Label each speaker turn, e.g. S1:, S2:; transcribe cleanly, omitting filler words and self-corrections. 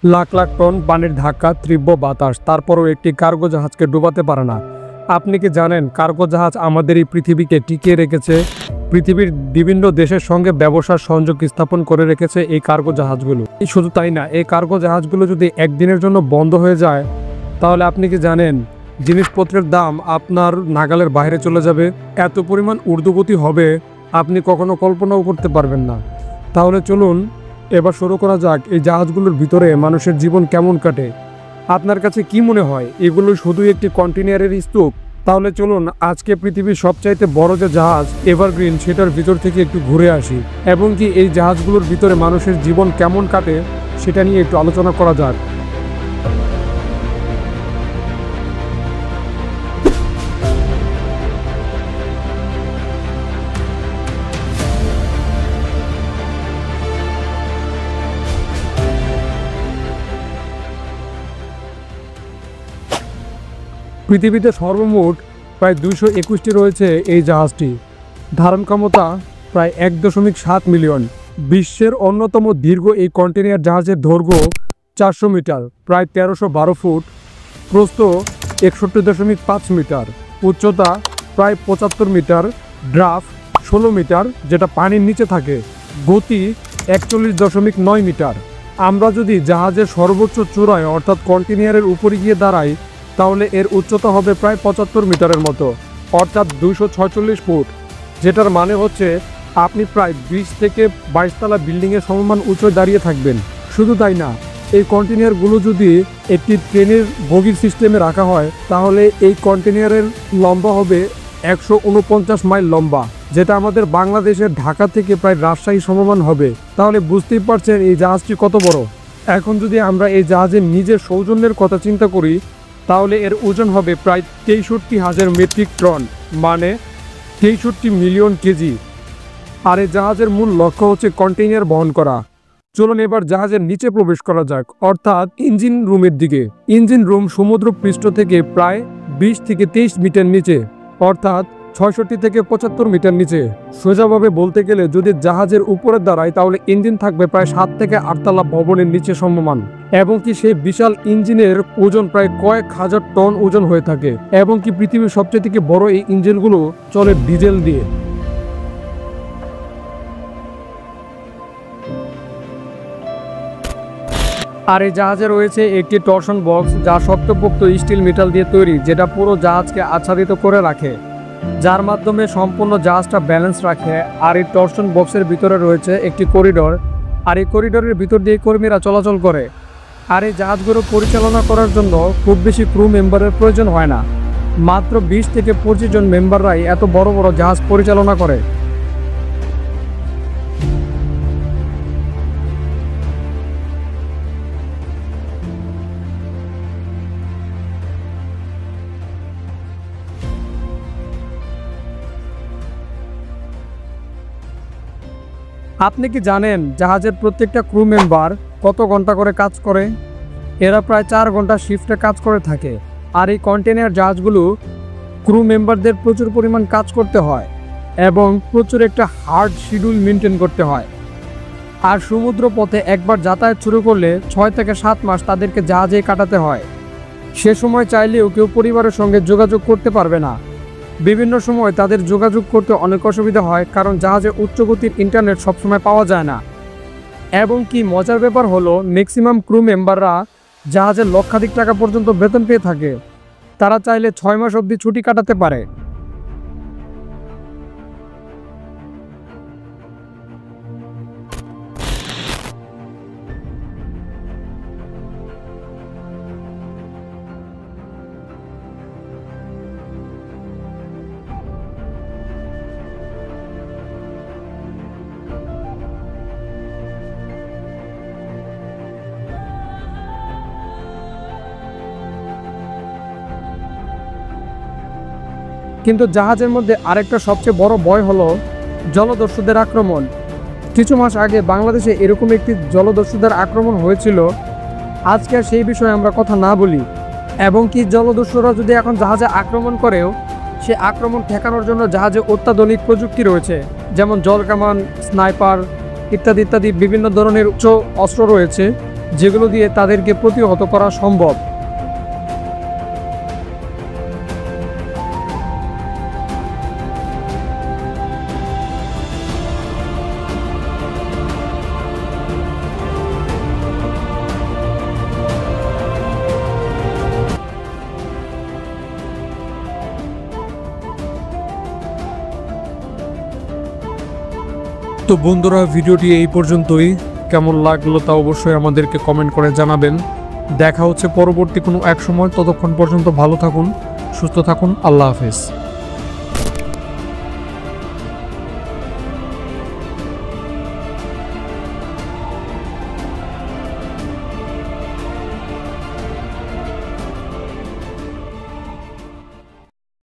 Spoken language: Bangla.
S1: লাখ লাখ টন পানির ধাক্কা, তীব্র বাতাস, তারপরও একটি কার্গো জাহাজকে ডুবাতে পারে না। আপনি কি জানেন কার্গো জাহাজ আমাদের এই পৃথিবীকে টিকিয়ে রেখেছে? পৃথিবীর বিভিন্ন দেশের সঙ্গে ব্যবসার সংযোগ স্থাপন করে রেখেছে এই কার্গো জাহাজগুলো। শুধু তাই না, এই কার্গো জাহাজগুলো যদি একদিনের জন্য বন্ধ হয়ে যায়, তাহলে আপনি কি জানেন জিনিসপত্রের দাম আপনার নাগালের বাইরে চলে যাবে? এত পরিমাণ ঊর্ধ্বগতি হবে আপনি কখনো কল্পনাও করতে পারবেন না। তাহলে চলুন এবার শুরু করা যাক এই জাহাজগুলোর ভিতরে মানুষের জীবন কেমন কাটে। আপনার কাছে কি মনে হয় এগুলো শুধুই একটি কন্টেইনারের স্তূপ? তাহলে চলুন আজকে পৃথিবীর সবচাইতে বড় যে জাহাজ এভারগ্রিন সেটার ভিতর থেকে একটু ঘুরে আসি, এবং কি এই জাহাজগুলোর ভিতরে মানুষের জীবন কেমন কাটে সেটা নিয়ে একটু আলোচনা করা যাক। পৃথিবীতে সর্বমোট প্রায় 221টি রয়েছে এই জাহাজটি। ধারণ ক্ষমতা প্রায় 1.7 মিলিয়ন। বিশ্বের অন্যতম দীর্ঘ এই কন্টেইনার জাহাজের দৈর্ঘ্য 400 মিটার, প্রায় 1312 ফুট, প্রস্থ 61.5 মিটার, উচ্চতা প্রায় 75 মিটার, ড্রাফট 16 মিটার যেটা পানির নিচে থাকে, গতি 41.9 মিটার। আমরা যদি জাহাজের সর্বোচ্চ চূড়ায় অর্থাৎ কন্টেইনারের উপরে গিয়ে দাঁড়াই, তাহলে এর উচ্চতা হবে প্রায় 75 মিটারের মতো, অর্থাৎ 246 ফুট, যেটার মানে হচ্ছে আপনি প্রায় 20 থেকে 22 তলা বিল্ডিংয়ের সমমান উঁচুয় দাঁড়িয়ে থাকবেন। শুধু তাই না, এই কন্টেইনারগুলো যদি একটি ট্রেনের বগির সিস্টেমে রাখা হয়, তাহলে এই কন্টেইনারের লম্বা হবে 149 মাইল লম্বা, যেটা আমাদের বাংলাদেশের ঢাকা থেকে প্রায় রাজশাহী সমমান হবে। তাহলে বুঝতেই পারছেন এই জাহাজটি কত বড়। এখন যদি আমরা এই জাহাজের নিজের সৌজন্যের কথা চিন্তা করি, তাহলে এর ওজন হবে প্রায় 63,000 মেট্রিক টন, মানে 63 মিলিয়ন কেজি। আর এই জাহাজের মূল লক্ষ্য হচ্ছে কন্টেইনার বহন করা। চলুন এবার জাহাজের নিচে প্রবেশ করা যাক, অর্থাৎ ইঞ্জিন রুমের দিকে। ইঞ্জিন রুম সমুদ্র পৃষ্ঠ থেকে প্রায় 20 থেকে 23 মিটার নিচে, অর্থাৎ 66 থেকে 75 মিটার নিচে। সোজাভাবে বলতে গেলে যদি জাহাজের উপরে দাঁড়ায়, তাহলে ইঞ্জিন থাকবে প্রায় 7 থেকে 8 তলা ভবনের নিচে সমমান, এবং কি সেই বিশাল ইঞ্জিনের ওজন প্রায় কয়েক হাজার টন ওজন হয়ে থাকে, এবং কি পৃথিবীর সবচেয়ে থেকে বড় এই ইঞ্জিনগুলো চলে ডিজেল দিয়ে। আর এই জাহাজে রয়েছে একটি টরশন বক্স, যা শক্তপোক্ত স্টিল মেটাল দিয়ে তৈরি, যেটা পুরো জাহাজকে আচ্ছাদিত করে রাখে, যার মাধ্যমে সম্পূর্ণ জাহাজটা ব্যালেন্স রাখে। আর এই টরশন বক্সের ভিতরে রয়েছে একটি করিডোর, আর এই করিডোরের ভিতর দিয়ে কর্মীরা চলাচল করে। আর এই জাহাজগুলো পরিচালনা করার জন্য খুব বেশি ক্রু মেম্বারের প্রয়োজন হয় না, মাত্র 20 থেকে 25 জন মেম্বাররাই এত বড় বড় জাহাজ পরিচালনা করে। আপনি কি জানেন জাহাজের প্রত্যেকটা ক্রু মেম্বার কত ঘন্টা করে কাজ করে? এরা প্রায় 4 ঘন্টা শিফটে কাজ করে থাকে। আর এই কন্টেইনার জাহাজগুলো ক্রু মেম্বারদের প্রচুর পরিমাণ কাজ করতে হয়, এবং প্রচুর একটা হার্ড শিডিউল মেনটেন করতে হয়। আর সমুদ্র পথে একবার যাতায়াত শুরু করলে 6 থেকে 7 মাস তাদেরকে জাহাজেই কাটাতে হয়। সে সময় চাইলেও কেউ পরিবারের সঙ্গে যোগাযোগ করতে পারবে না। বিভিন্ন সময় তাদের যোগাযোগ করতে অনেক অসুবিধা হয়, কারণ জাহাজে উচ্চগতির ইন্টারনেট সবসময় পাওয়া যায় না। এবং কি মজার ব্যাপার হলো, ম্যাক্সিমাম ক্রু মেম্বাররা জাহাজের লক্ষাধিক টাকা পর্যন্ত বেতন পেয়ে থাকে। তারা চাইলে 6 মাস অবধি ছুটি কাটাতে পারে। কিন্তু জাহাজের মধ্যে আরেকটা সবচেয়ে বড় ভয় হলো জলদস্যুদের আক্রমণ। কিছু মাস আগে বাংলাদেশে এরকম একটি জলদস্যুদের আক্রমণ হয়েছিল। আজকে আর সেই বিষয়ে আমরা কথা না বলি, এবং কি জলদস্যুরা যদি এখন জাহাজে আক্রমণ করেও, সে আক্রমণ ঠেকানোর জন্য জাহাজে অত্যাধুনিক প্রযুক্তি রয়েছে, যেমন জলকামান, স্নাইপার ইত্যাদি ইত্যাদি বিভিন্ন ধরনের উচ্চ অস্ত্র রয়েছে, যেগুলো দিয়ে তাদেরকে প্রতিহত করা সম্ভব। তো বন্ধুরা, ভিডিওটি এই পর্যন্তই। কেমন লাগলো তা অবশ্যই আমাদেরকে কমেন্ট করে জানাবেন। দেখা হচ্ছে পরবর্তী কোনো এক সময়। ততক্ষণ পর্যন্ত ভালো থাকুন, সুস্থ থাকুন। আল্লাহ হাফেজ।